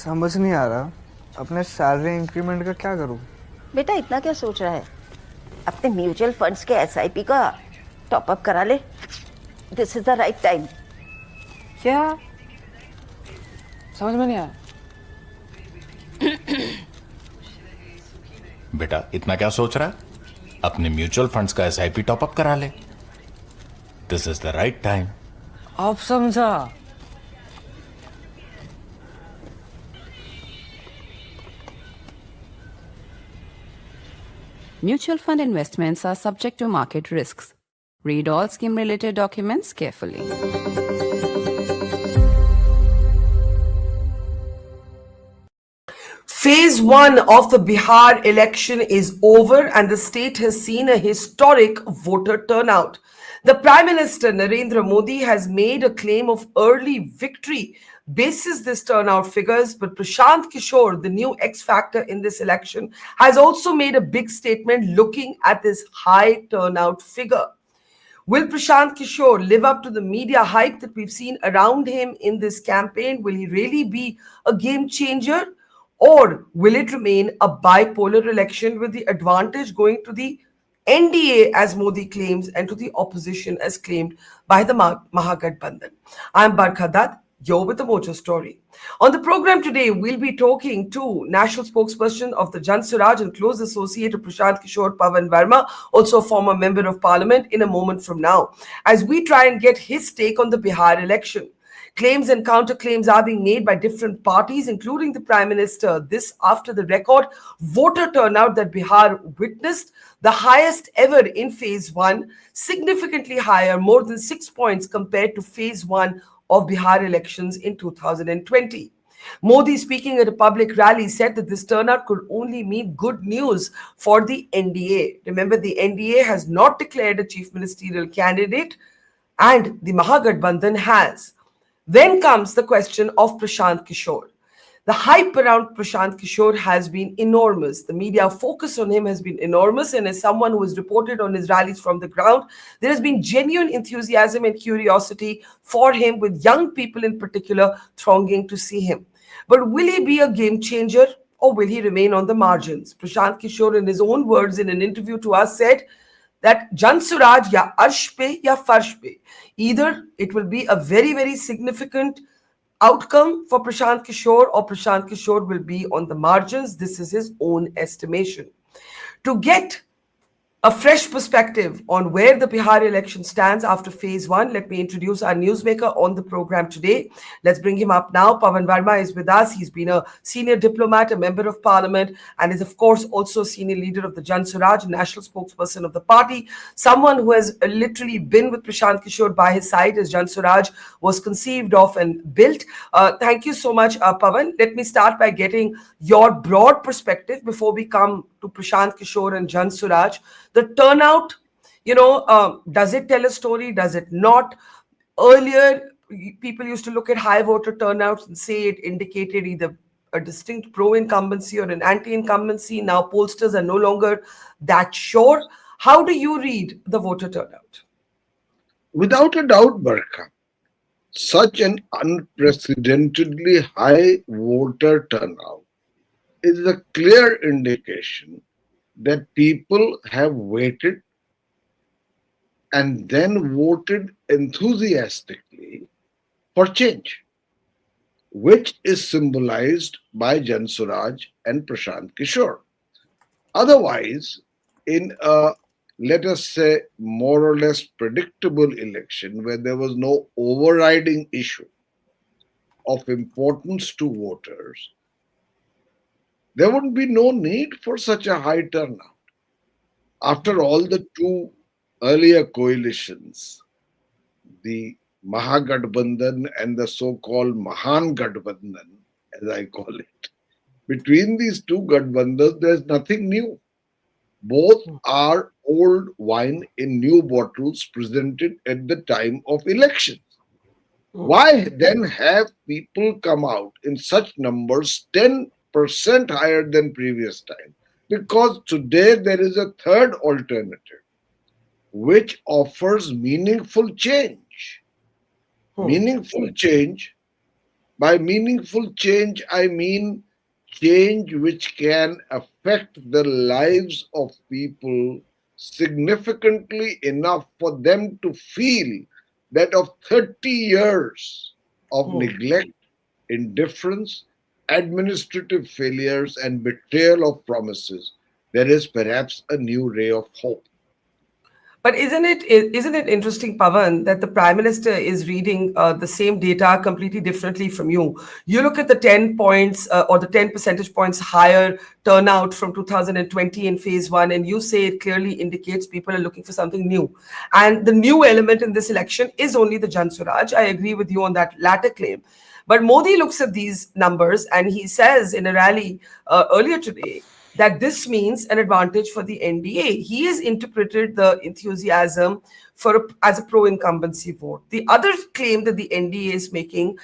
समझ नहीं आ रहा अपने सैलरी इंक्रीमेंट का क्या करूं। बेटा इतना क्या सोच रहा है? अपने म्यूचुअल फंड्स के एसआईपी का टॉप अप करा ले। This is the right time. क्या समझ में नहीं आया? बेटा इतना क्या सोच रहा है? अपने म्यूचुअल फंड्स का एसआईपी टॉप अप करा ले। This is the right time. आप समझा? Mutual fund investments are subject to market risks. Read all scheme-related documents carefully. Phase 1 of the Bihar election is over and the state has seen a historic voter turnout. The Prime Minister Narendra Modi has made a claim of early victory basis this turnout figures, but Prashant Kishor, the new X factor in this election, has also made a big statement looking at this high turnout figure. Will Prashant Kishor live up to the media hype that we've seen around him in this campaign? Will he really be a game changer? Or will it remain a bipolar election with the advantage going to the NDA as Modi claims and to the opposition as claimed by the Mahagathbandhan? I'm Barkha Dutt. You're with the Mojo Story. On the program today, we'll be talking to national spokesperson of the Jan Suraaj and close associate of Prashant Kishor, Pavan Verma, also a former member of parliament, in a moment from now, as we try and get his take on the Bihar election. Claims and counterclaims are being made by different parties, including the Prime Minister. This after the record voter turnout that Bihar witnessed, the highest ever in phase 1, significantly higher, more than 6 points compared to phase 1 of Bihar elections in 2020. Modi, speaking at a public rally, said that this turnout could only mean good news for the NDA. Remember, the NDA has not declared a chief ministerial candidate and the Mahagathbandhan has. Then comes the question of Prashant Kishor. The hype around Prashant Kishor has been enormous. The media focus on him has been enormous. And as someone who has reported on his rallies from the ground, there has been genuine enthusiasm and curiosity for him, with young people in particular thronging to see him. But will he be a game changer or will he remain on the margins? Prashant Kishor, in his own words in an interview to us, said that Jan Suraaj ya arsh pe ya farsh pe. Either it will be a very, very significant outcome for Prashant Kishor or Prashant Kishor will be on the margins. This is his own estimation. To get a fresh perspective on where the Bihar election stands after phase 1, let me introduce our newsmaker on the program today. Let's bring him up now. Pavan Verma is with us. He's been a senior diplomat, a member of parliament, and is, of course, also a senior leader of the Jan Suraaj, national spokesperson of the party. Someone who has literally been with Prashant Kishor by his side as Jan Suraaj was conceived of and built. Thank you so much, Pavan. Let me start by getting your broad perspective before we come to Prashant Kishor and Jan Suraaj. The turnout, does it tell a story? Does it not? Earlier, people used to look at high voter turnouts and say it indicated either a distinct pro-incumbency or an anti-incumbency. Now pollsters are no longer that sure. How do you read the voter turnout? Without a doubt, Barkha, such an unprecedentedly high voter turnout is a clear indication that people have waited and then voted enthusiastically for change, which is symbolized by Jan Suraaj and Prashant Kishor. Otherwise, in a, let us say, more or less predictable election where there was no overriding issue of importance to voters, there would be no need for such a high turnout. After all, the two earlier coalitions, the Mahagathbandhan and the so-called Mahan Gathbandhan, as I call it, between these two Gathbandhans, there's nothing new. Both are old wine in new bottles presented at the time of elections. Why then have people come out in such numbers, 10% higher than previous time? Because today there is a third alternative which offers meaningful change. Meaningful change By meaningful change, I mean change which can affect the lives of people significantly enough for them to feel that of 30 years of neglect, indifference, administrative failures, and betrayal of promises, there is perhaps a new ray of hope. But isn't it interesting, Pavan, that the Prime Minister is reading the same data completely differently from you? You look at the 10 points or the 10 percentage points higher turnout from 2020 in phase one, and you say it clearly indicates people are looking for something new. And the new element in this election is only the Jan Suraaj. I agree with you on that latter claim. But Modi looks at these numbers and he says in a rally earlier today that this means an advantage for the NDA. He has interpreted the enthusiasm as a pro-incumbency vote. The other claim that the NDA is making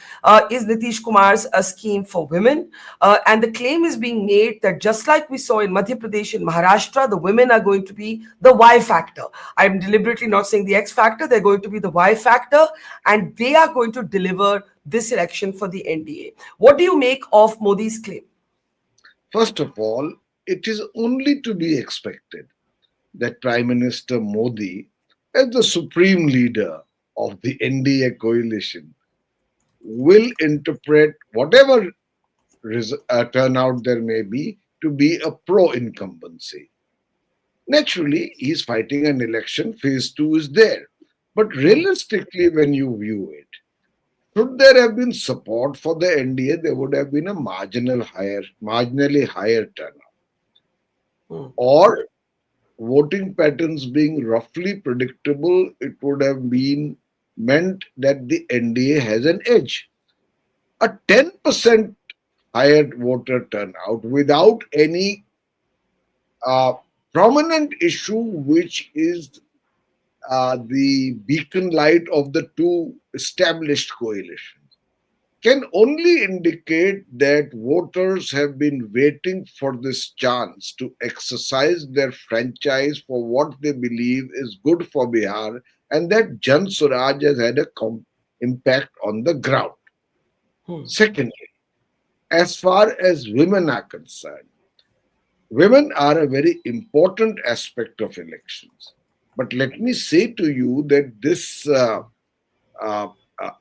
is Nitish Kumar's scheme for women. And the claim is being made that just like we saw in Madhya Pradesh and Maharashtra, the women are going to be the Y factor. I'm deliberately not saying the X factor. They're going to be the Y factor, and they are going to deliver this election for the NDA. What do you make of Modi's claim? First of all, it is only to be expected that Prime Minister Modi, as the supreme leader of the NDA coalition, will interpret whatever turnout there may be to be a pro-incumbency. Naturally, he's fighting an election, phase two is there. But realistically, when you view it, should there have been support for the NDA, there would have been a marginally higher turnout. Or voting patterns being roughly predictable, it would have been meant that the NDA has an edge. A 10% higher voter turnout without any prominent issue, which is the beacon light of the two established coalitions, can only indicate that voters have been waiting for this chance to exercise their franchise for what they believe is good for Bihar, and that Jan Suraaj has had a impact on the ground. Secondly, as far as women are concerned, women are a very important aspect of elections. But let me say to you that this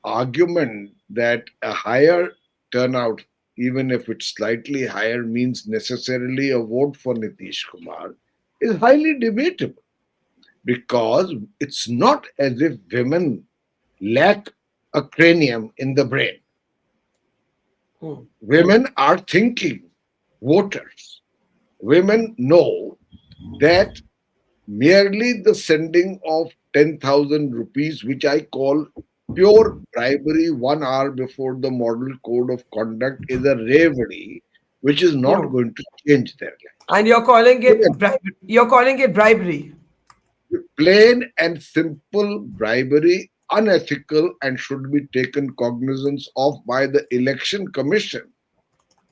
argument that a higher turnout, even if it's slightly higher, means necessarily a vote for Nitish Kumar is highly debatable, because it's not as if women lack a cranium in the brain. Women are thinking voters. Women know that merely the sending of 10,000 rupees, which I call pure bribery 1 hour before the model code of conduct, is a reverie which is not going to change their life. And you're calling it bribery. Plain and simple bribery, unethical, and should be taken cognizance of by the Election Commission,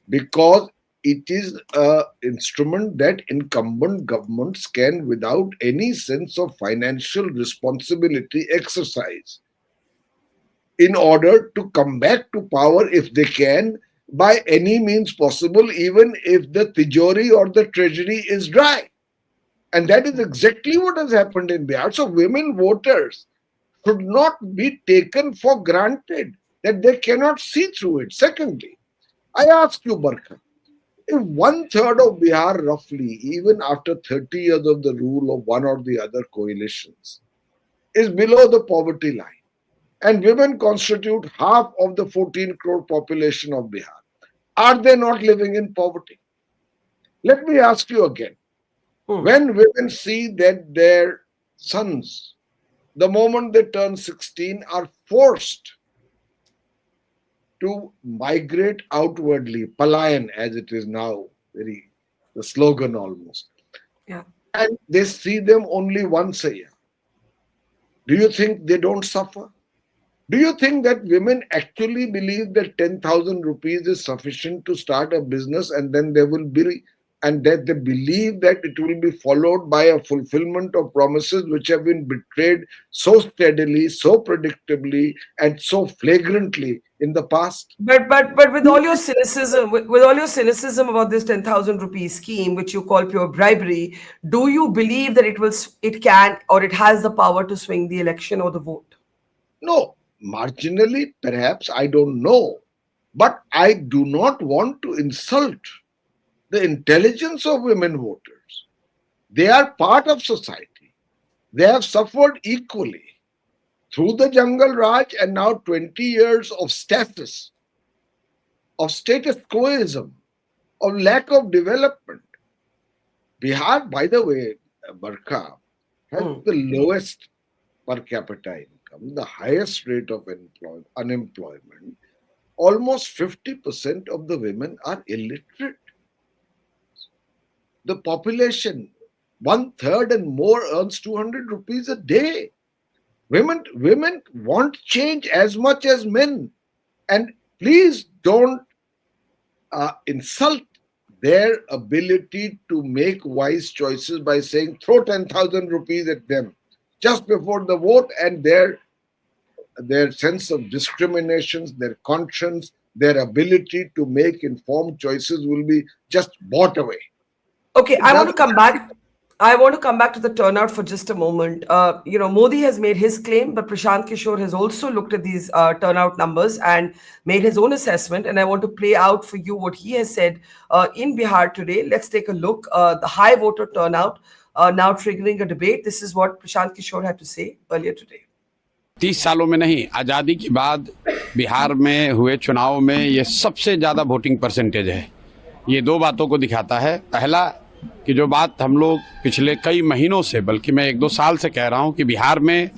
because it is an instrument that incumbent governments can, without any sense of financial responsibility, exercise in order to come back to power if they can, by any means possible, even if the tijori or the treasury is dry. And that is exactly what has happened in Bihar. So women voters should not be taken for granted that they cannot see through it. Secondly, I ask you, Barkha, if 1/3 of Bihar, roughly, even after 30 years of the rule of one or the other coalitions, is below the poverty line, and women constitute half of the 14 crore population of Bihar, are they not living in poverty? Let me ask you again. When women see that their sons, the moment they turn 16, are forced to migrate outwardly, palayan as it is now, the slogan almost, and they see them only once a year, do you think they don't suffer? Do you think that women actually believe that 10,000 rupees is sufficient to start a business and then they will be and that they believe that it will be followed by a fulfillment of promises which have been betrayed so steadily, so predictably, and so flagrantly in the past. But with all your cynicism, with all your cynicism about this 10,000 rupee scheme, which you call pure bribery, do you believe that it can or it has the power to swing the election or the vote? No, marginally, perhaps, I don't know. But I do not want to insult the intelligence of women voters. They are part of society. They have suffered equally through the Jungle Raj and now 20 years of status quoism, of lack of development. Bihar, by the way, Barkha, has the lowest per capita income, the highest rate of unemployment. Almost 50% of the women are illiterate. The population, 1/3 and more, earns 200 rupees a day. Women want change as much as men. And please don't insult their ability to make wise choices by saying throw 10,000 rupees at them just before the vote, and their sense of discriminations, their conscience, their ability to make informed choices will be just bought away. Okay, I want to come back. I want to come back to the turnout for just a moment. Modi has made his claim, but Prashant Kishor has also looked at these turnout numbers and made his own assessment. And I want to play out for you what he has said in Bihar today. Let's take a look. The high voter turnout now triggering a debate. This is what Prashant Kishor had to say earlier today. 30 सालों में नहीं, आज़ादी के बाद बिहार में हुए चुनाव में ये सबसे ज़्यादा वोटिंग परसेंटेज है। ये दो बातों को दिखाता है। पहला कि जो बात हम लोग पिछले कई महीनों से, बल्कि मैं 1-2 साल से कह रहा हूं कि बिहार में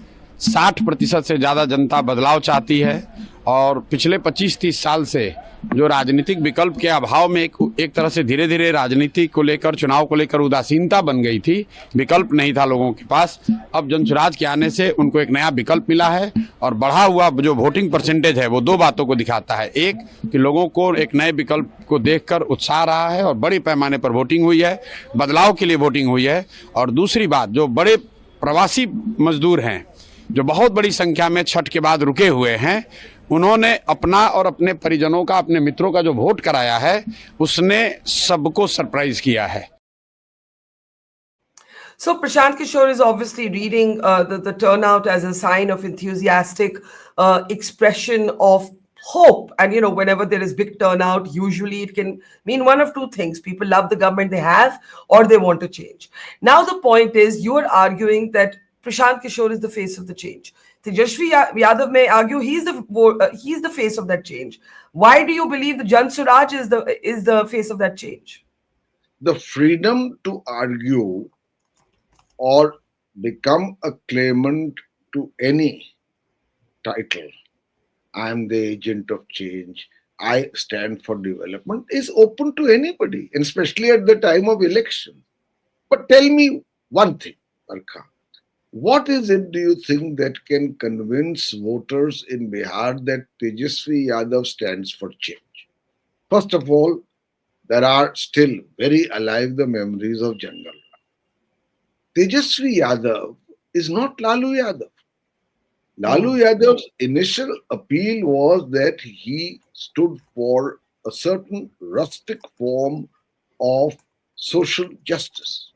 60% से ज़्यादा जनता बदलाव चाहती है, और पिछले 25-30 साल से जो राजनीतिक विकल्प के अभाव में एक तरह से धीरे धीरे राजनीति को लेकर, चुनाव को लेकर उदासीनता बन गई थी, विकल्प नहीं था लोगों के पास। अब जन सुराज के आने से उनको एक नया विकल्प मिला है, और बढ़ा हुआ जो वोटिंग परसेंटेज है वो दो बातों को दिखाता है। एक कि लोगों को एक नए विकल्प को देखकर उत्साह रहा है और बड़ी पैमाने पर वोटिंग हुई है, बदलाव के लिए वोटिंग हुई है। और दूसरी बात, जो बड़े प्रवासी मजदूर हैं जो बहुत बड़ी संख्या में छठ के बाद रुके हुए हैं, उन्होंने अपना और अपने परिजनों का, अपने मित्रों का जो वोट कराया है, उसने सबको सरप्राइज किया है। So Prashant Kishor is obviously reading the turnout as a sign of enthusiastic expression of hope. And, whenever there is big turnout, usually it can mean one of two things. People love the government they have, or they want to change. Now, the point is, you are arguing that Prashant Kishor is the face of the change. Tejashvi Yadav may argue he's the face of that change. Why do you believe that Jan Suraaj is the face of that change? The freedom to argue or become a claimant to any title, I am the agent of change, I stand for development, is open to anybody, and especially at the time of election. But tell me one thing, Barkha. What is it, do you think, that can convince voters in Bihar that Tejasvi Yadav stands for change? First of all, there are still very alive the memories of Jungle. Tejasvi Yadav is not Lalu Yadav. Lalu Yadav's initial appeal was that he stood for a certain rustic form of social justice,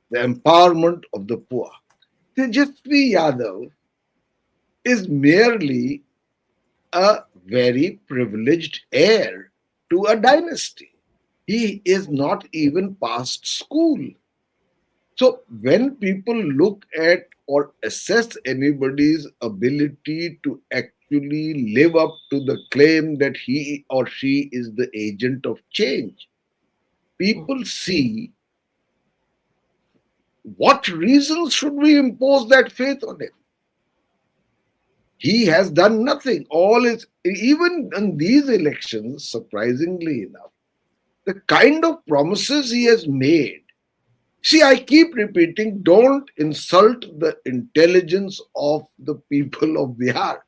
the empowerment of the poor. Tejasvi Yadav is merely a very privileged heir to a dynasty. He is not even past school. So when people look at or assess anybody's ability to actually live up to the claim that he or she is the agent of change, people see what reasons should we impose that faith on him. He has done nothing. All is, even in these elections, surprisingly enough, the kind of promises he has made. See, I keep repeating, don't insult the intelligence of the people of Bihar.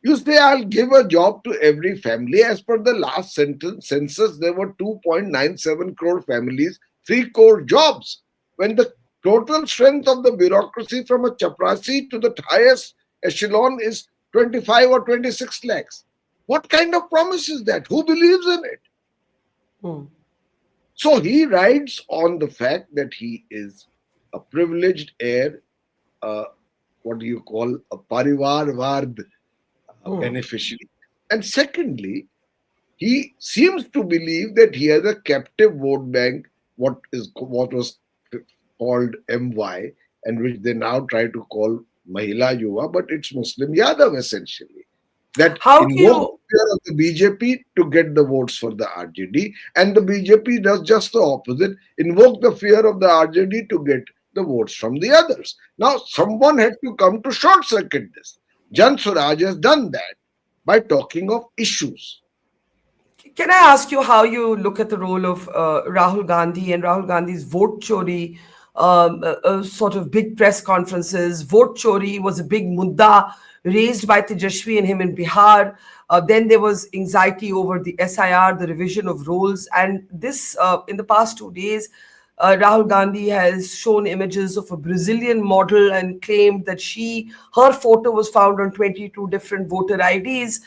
You say, I'll give a job to every family. As per the last census, there were 2.97 crore families, 3 crore jobs. When the total strength of the bureaucracy from a chaprasi to the highest echelon is 25 or 26 lakhs. What kind of promise is that? Who believes in it? Hmm. So he rides on the fact that he is a privileged heir, what do you call a parivarvard beneficiary. And secondly, he seems to believe that he has a captive vote bank, what was called MY, and which they now try to call Mahila Yuva, but it's Muslim Yadav essentially. That How do invoke you the fear of the BJP to get the votes for the RJD, and the BJP does just the opposite, invoke the fear of the RJD to get the votes from the others. Now, someone had to come to short circuit this. Jan Suraaj has done that by talking of issues. Can I ask you how you look at the role of Rahul Gandhi and Rahul Gandhi's vote chori, sort of big press conferences? Vote chori was a big mudda raised by Tejashwi and him in Bihar. Then there was anxiety over the SIR, the revision of roles. And this, in the past 2 days, Rahul Gandhi has shown images of a Brazilian model and claimed that her photo was found on 22 different voter IDs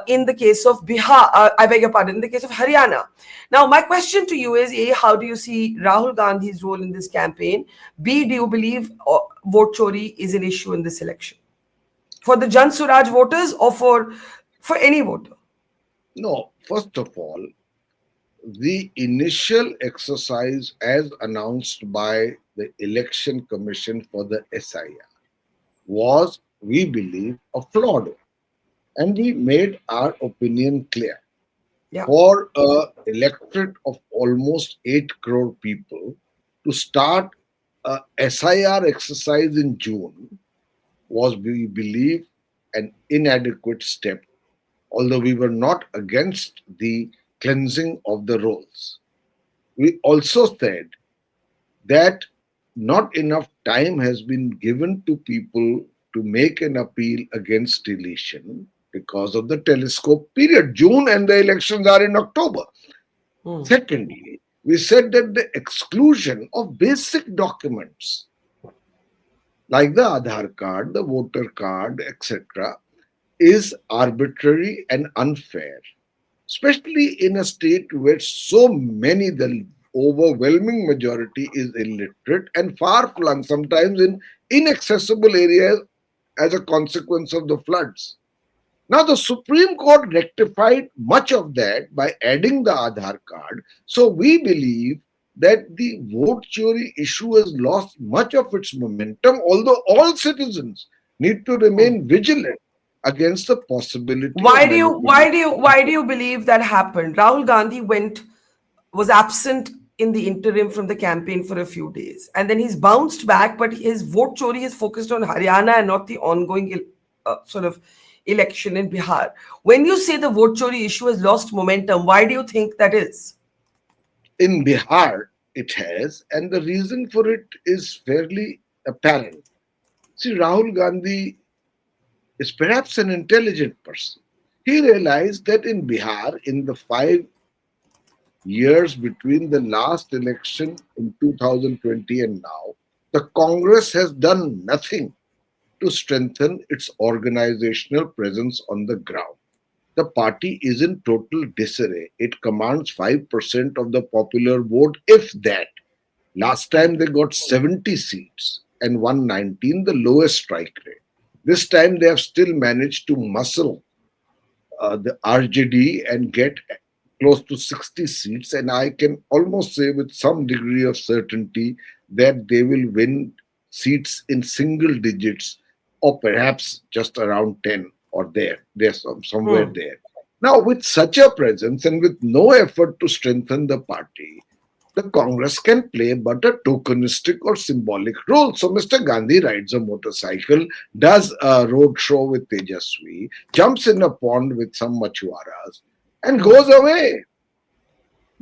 in the case of Bihar, I beg your pardon, in the case of Haryana. Now, my question to you is, A, how do you see Rahul Gandhi's role in this campaign? B, do you believe vote chori is an issue in this election? For the Jan Suraaj voters or for any voter? No, first of all, the initial exercise as announced by the Election Commission for the SIR was, we believe, a flawed one. And we made our opinion clear. Yeah. For an electorate of almost 8 crore people to start a SIR exercise in June was, we believe, an inadequate step, although we were not against the cleansing of the rolls. We also said that not enough time has been given to people to make an appeal against deletion because of the telescope period. June and the elections are in October. Secondly, we said that the exclusion of basic documents like the Aadhaar card, the voter card, etc., is arbitrary and unfair, especially in a state where so many, the overwhelming majority is illiterate and far-flung, sometimes in inaccessible areas as a consequence of the floods. Now, the Supreme Court rectified much of that by adding the Aadhaar card. So we believe that the vote chori issue has lost much of its momentum, although all citizens need to remain vigilant against the possibility. Why do you believe that happened? Rahul Gandhi was absent in the interim from the campaign for a few days, and then he's bounced back, but his vote chori is focused on Haryana and not the ongoing sort of election in Bihar. When you say the vote chori issue has lost momentum, why do you think that is? In Bihar, it has, and the reason for it is fairly apparent. See, Rahul Gandhi is perhaps an intelligent person. He realized that in Bihar, in the 5 years between the last election in 2020 and now, the Congress has done nothing to strengthen its organizational presence on the ground. The party is in total disarray. It commands 5% of the popular vote, if that. Last time they got 70 seats and 119, the lowest strike rate. This time they have still managed to muscle the RJD and get close to 60 seats. And I can almost say with some degree of certainty that they will win seats in single digits or perhaps just around 10 or there's somewhere there. Now, with such a presence and with no effort to strengthen the party, the Congress can play but a tokenistic or symbolic role. So Mr. Gandhi rides a motorcycle, does a road show with Tejaswi, jumps in a pond with some machuaras, and goes away.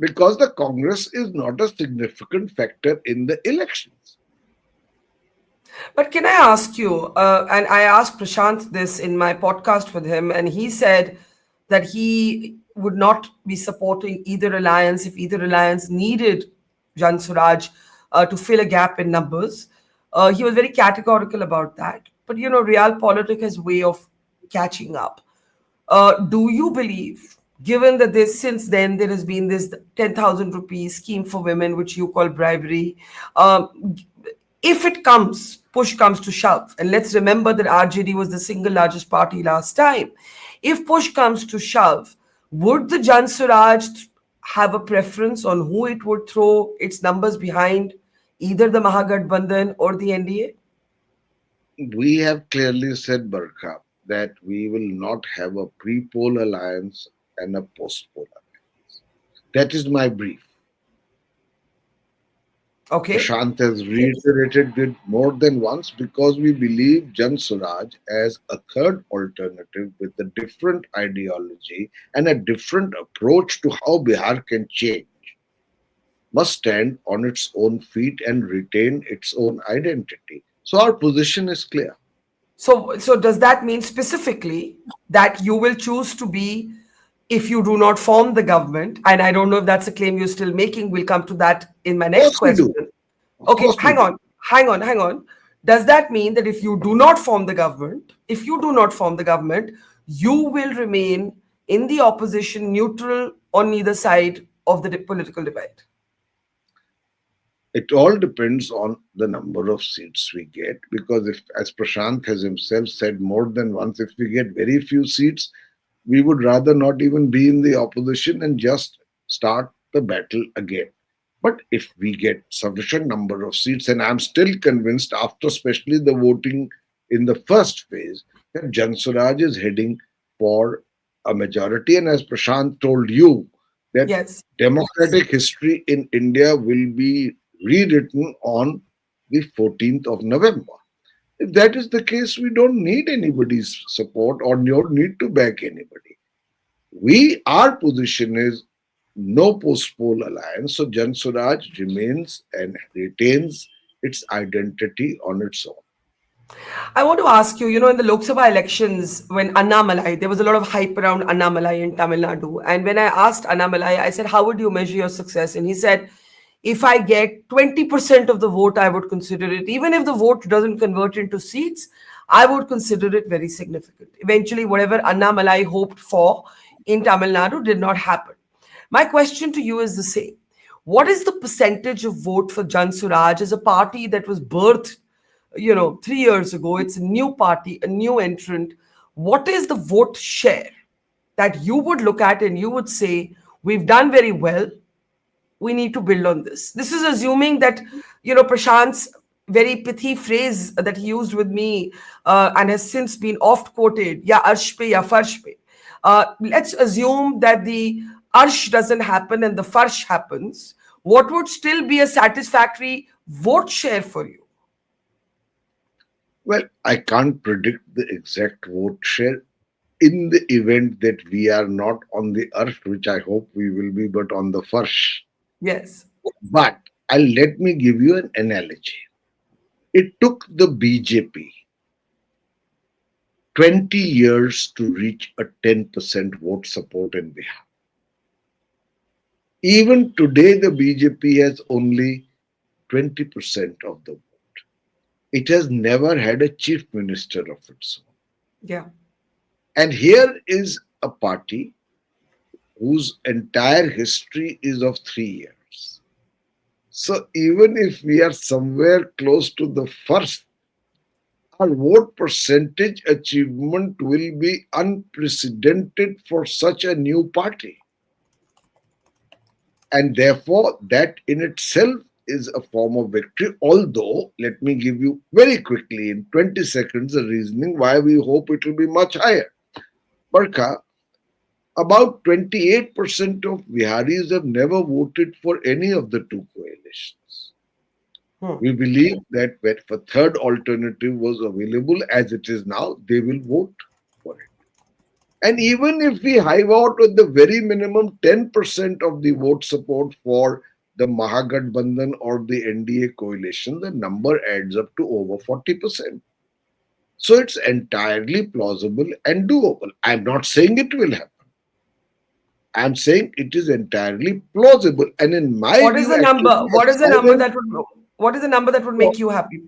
Because the Congress is not a significant factor in the elections. But can I ask you, and I asked Prashant this in my podcast with him, and he said that he would not be supporting either alliance if either alliance needed Jan Suraaj to fill a gap in numbers. He was very categorical about that. But you know, realpolitik has way of catching up. Do you believe, given that this since then there has been this 10,000 rupees scheme for women, which you call bribery, if it comes, push comes to shove, and let's remember that RJD was the single largest party last time. If push comes to shove, would the Jan Suraaj have a preference on who it would throw its numbers behind, either the Mahagathbandhan or the NDA? We have clearly said, Barkha, that we will not have a pre-poll alliance and a post-poll alliance. That is my brief. Okay. Prashant has reiterated it more than once because we believe Jan Swaraj as a third alternative with a different ideology and a different approach to how Bihar can change must stand on its own feet and retain its own identity. So our position is clear. So does that mean specifically that you will choose to be, if you do not form the government, and I don't know if that's a claim you're still making, we'll come to that in my next question. Okay, hang on. Does that mean that if you do not form the government, you will remain in the opposition, neutral on either side of the political divide? It all depends on the number of seats we get, because if, as Prashant has himself said more than once, if we get very few seats, we would rather not even be in the opposition and just start the battle again. But if we get sufficient number of seats, and I'm still convinced after especially the voting in the first phase, that Jan Swaraj is heading for a majority. And as Prashant told you, that Yes. democratic history in India will be rewritten on the 14th of November. If that is the case, we don't need anybody's support or don't need to back anybody. Our position is no post-poll alliance, so Jan Swaraj remains and retains its identity on its own. I want to ask you, in the Lok Sabha elections, when Annamalai, there was a lot of hype around Annamalai in Tamil Nadu. And when I asked Annamalai, I said, how would you measure your success? And he said, if I get 20% of the vote, I would consider it. Even if the vote doesn't convert into seats, I would consider it very significant. Eventually, whatever Annamalai hoped for in Tamil Nadu did not happen. My question to you is the same. What is the percentage of vote for Jan Suraaj as a party that was birthed 3 years ago? It's a new party, a new entrant. What is the vote share that you would look at and you would say, we've done very well, we need to build on this? This is assuming that, Prashant's very pithy phrase that he used with me and has since been oft quoted, ya arsh pe ya farsh pe. Let's assume that the arsh doesn't happen and the farsh happens. What would still be a satisfactory vote share for you? Well, I can't predict the exact vote share in the event that we are not on the earth, which I hope we will be, but on the first. Yes. But let me give you an analogy. It took the BJP 20 years to reach a 10% vote support in Bihar. Even today, the BJP has only 20% of the vote. It has never had a chief minister of its own. Yeah. And here is a party whose entire history is of 3 years. So even if we are somewhere close to the first, our vote percentage achievement will be unprecedented for such a new party. And therefore, that in itself is a form of victory. Although, let me give you very quickly in 20 seconds the reasoning why we hope it will be much higher. Barkha, about 28% of Biharis have never voted for any of the two coalitions. We believe that if a third alternative was available as it is now, they will vote for it. And even if we hive out with the very minimum 10% of the vote support for the Mahagathbandhan or the NDA coalition, the number adds up to over 40%. So it's entirely plausible and doable. I'm not saying it will happen. I'm saying it is entirely plausible. And in my What is view, the number? actually, What is the number that would? What is the number that would make you happy?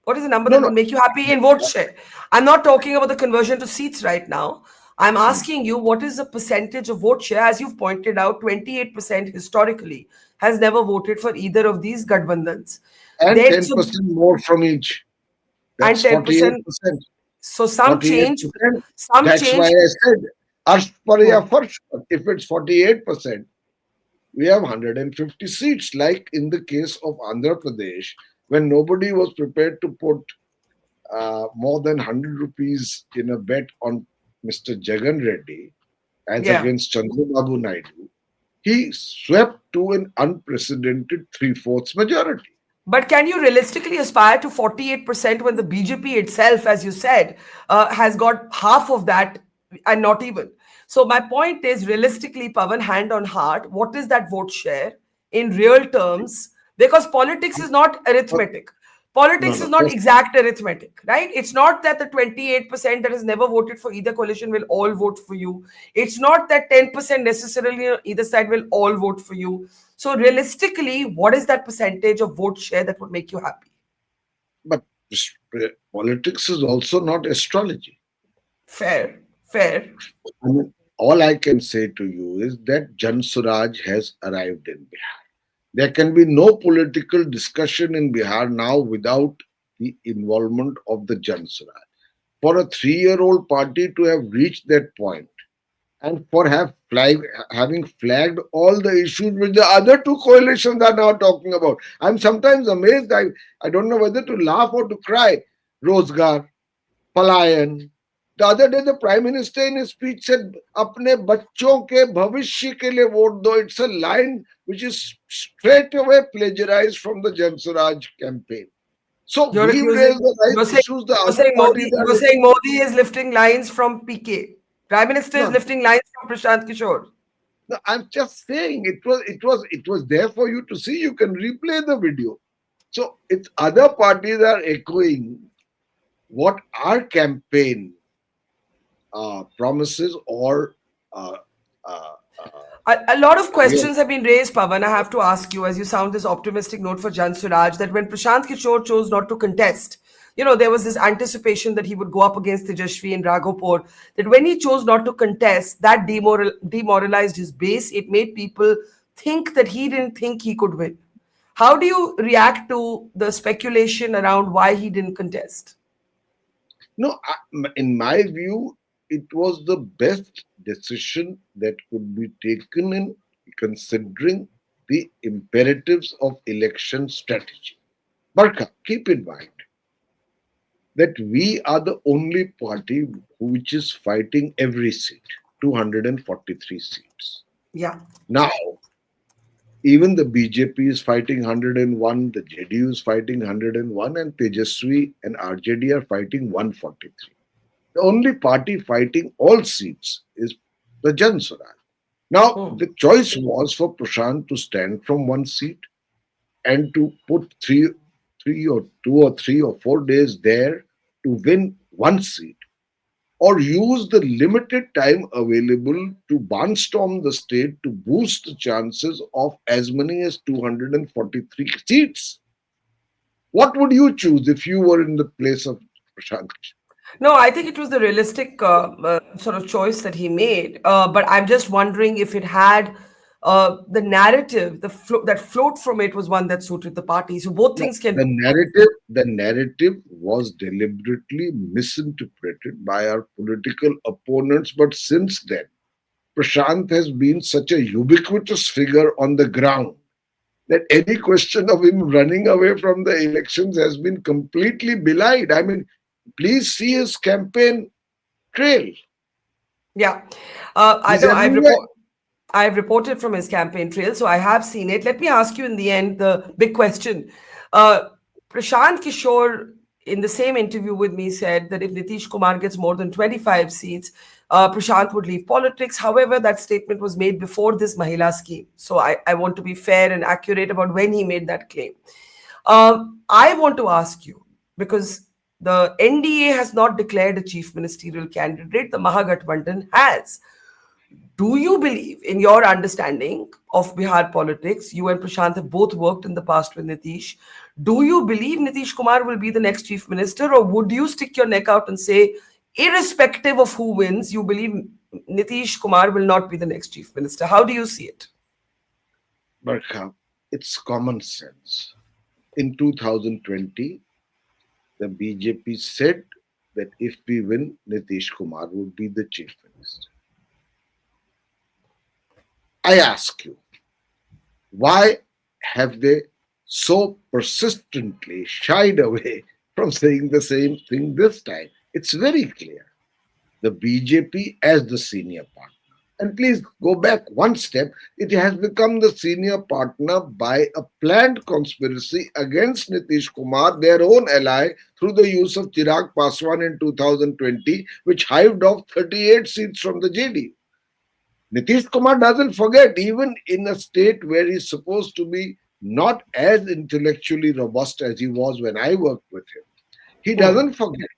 What is the number No, that no. would make you happy in vote share? I'm not talking about the conversion to seats right now. I'm asking you, what is the percentage of vote share? As you've pointed out, 28% historically has never voted for either of these Gathbandhans. And Then, 10% more from each. and That's 10%. 48%. So some change. 48%. Some That's why change. I said, Ashparya first. If it's 48%, we have 150 seats, like in the case of Andhra Pradesh, when nobody was prepared to put more than 100 rupees in a bet on Mr. Jagan Reddy as Yeah. against Chandrababu Naidu. He swept to an unprecedented 3/4 majority. But can you realistically aspire to 48% when the BJP itself, as you said, has got half of that and not even? So my point is, realistically, Pawan, hand on heart, what is that vote share in real terms? Because politics is not arithmetic. Politics is not exact arithmetic, right? It's not that the 28% that has never voted for either coalition will all vote for you. It's not that 10% necessarily on either side will all vote for you. So realistically, what is that percentage of vote share that would make you happy? But politics is also not astrology. Fair, fair. I mean, all I can say to you is that Jan Suraaj has arrived in Bihar. There can be no political discussion in Bihar now without the involvement of the Jan Suraaj. For a 3-year-old party to have reached that point, and for having flagged all the issues which the other two coalitions are now talking about. I'm sometimes amazed. I don't know whether to laugh or to cry. Rozgar, Palayan. The other day, the Prime Minister in his speech said, "Apne bachon ke bhavishya ke liye vote do." It's a line which is straight away plagiarized from the Jan Suraaj campaign. So You're we raise the right issues. The other parties You're saying Modi is lifting lines from PK. Prime Minister is lifting lines from Prashant Kishor. No, I'm just saying it was there for you to see. You can replay the video. So it's other parties are echoing what our campaign promises or a lot of questions have been raised, Pawan. I have to ask you, as you sound this optimistic note for Jan Suraaj, that when Prashant Kishor chose not to contest, there was this anticipation that he would go up against Tejashvi in Raghopur, that when he chose not to contest, that demoralized his base. It made people think that he didn't think he could win. How do you react to the speculation around why he didn't contest? No, in my view, it was the best decision that could be taken in considering the imperatives of election strategy. Barkha, keep in mind that we are the only party which is fighting every seat, 243 seats. Yeah. Now, even the BJP is fighting 101, the JDU is fighting 101, and Tejasvi and RJD are fighting 143. The only party fighting all seats is the Jan Suraaj. Now, the choice was for Prashant to stand from one seat and to put 2 or 3 or 4 days there to win one seat, or use the limited time available to barnstorm the state to boost the chances of as many as 243 seats. What would you choose if you were in the place of Prashant? No, I think it was the realistic sort of choice that he made. But I'm just wondering if it had the narrative, that flowed from it was one that suited the party. So both things can. The narrative was deliberately misinterpreted by our political opponents. But since then, Prashant has been such a ubiquitous figure on the ground that any question of him running away from the elections has been completely belied. I mean, please see his campaign trail. Yeah. I've reported from his campaign trail, so I have seen it. Let me ask you in the end the big question. Prashant Kishor in the same interview with me, said that if Nitish Kumar gets more than 25 seats, Prashant would leave politics. However, that statement was made before this Mahila scheme. So I want to be fair and accurate about when he made that claim. I want to ask you, because the NDA has not declared a chief ministerial candidate, the Mahagathbandhan has. Do you believe, in your understanding of Bihar politics, you and Prashant have both worked in the past with Nitish, do you believe Nitish Kumar will be the next chief minister, or would you stick your neck out and say, irrespective of who wins, you believe Nitish Kumar will not be the next chief minister? How do you see it? Barkha, it's common sense. In 2020, the BJP said that if we win, Nitish Kumar would be the chief minister. I ask you, why have they so persistently shied away from saying the same thing this time? It's very clear. The BJP as the senior partner, and please go back one step, it has become the senior partner by a planned conspiracy against Nitish Kumar, their own ally, through the use of Chirag Paswan in 2020, which hived off 38 seats from the JDU. Nitish Kumar doesn't forget, even in a state where he's supposed to be not as intellectually robust as he was when I worked with him. He doesn't forget.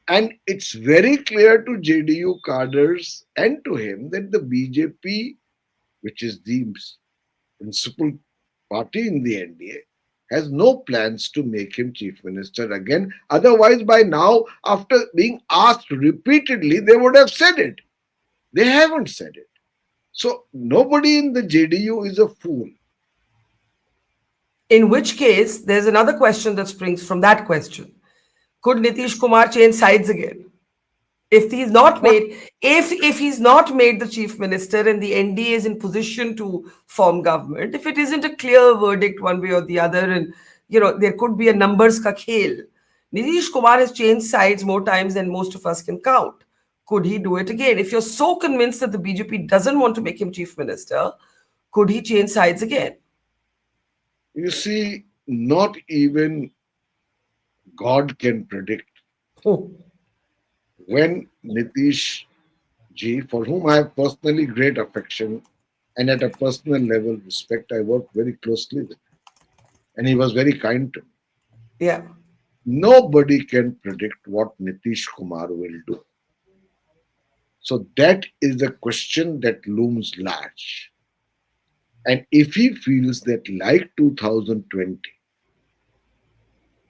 And it's very clear to JDU cadres and to him that the BJP, which is the principal party in the NDA, has no plans to make him chief minister again. Otherwise, by now, after being asked repeatedly, they would have said it. They haven't said it. So nobody in the JDU is a fool. In which case, there's another question that springs from that question. Could Nitish Kumar change sides again? If he's not made, if he's not made the chief minister and the NDA is in position to form government, if it isn't a clear verdict one way or the other, and there could be a numbers ka khel. Nitish Kumar has changed sides more times than most of us can count. Could he do it again? If you're so convinced that the BJP doesn't want to make him chief minister, could he change sides again? You see, not even God can predict. When Nitish ji, for whom I have personally great affection and at a personal level respect, I worked very closely with him. And he was very kind to me. Yeah. Nobody can predict what Nitish Kumar will do. So that is the question that looms large. And if he feels that, like 2020,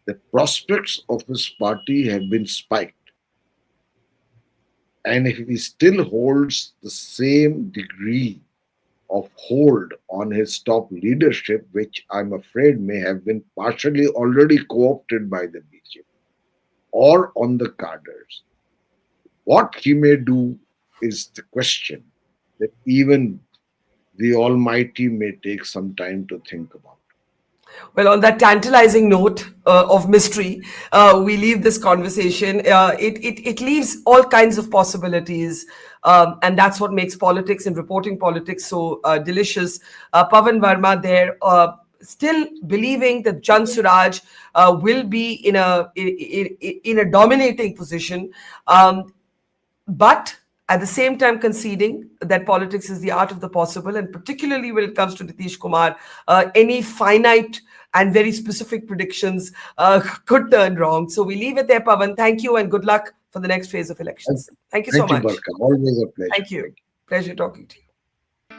the prospects of his party have been spiked, and if he still holds the same degree of hold on his top leadership, which I'm afraid may have been partially already co-opted by the BJP or on the cadres, what he may do is the question that even the Almighty may take some time to think about. Well, on that tantalizing note of mystery, we leave this conversation. It leaves all kinds of possibilities, and that's what makes politics and reporting politics so delicious. Pavan Verma there, still believing that Jan Suraaj will be in a dominating position, but at the same time conceding that politics is the art of the possible, and particularly when it comes to Nitish Kumar, any finite and very specific predictions could turn wrong. So we leave it there, Pavan. Thank you and good luck for the next phase of elections. Thank you so much. Barkha. Always a pleasure. Thank you. Pleasure talking to you.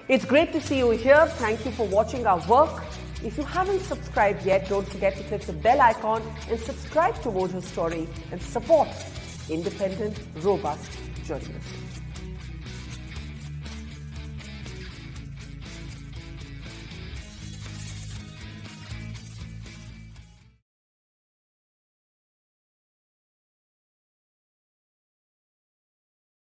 It's great to see you here. Thank you for watching our work. If you haven't subscribed yet, don't forget to click the bell icon and subscribe to Mojo Story and support independent, robust journalism.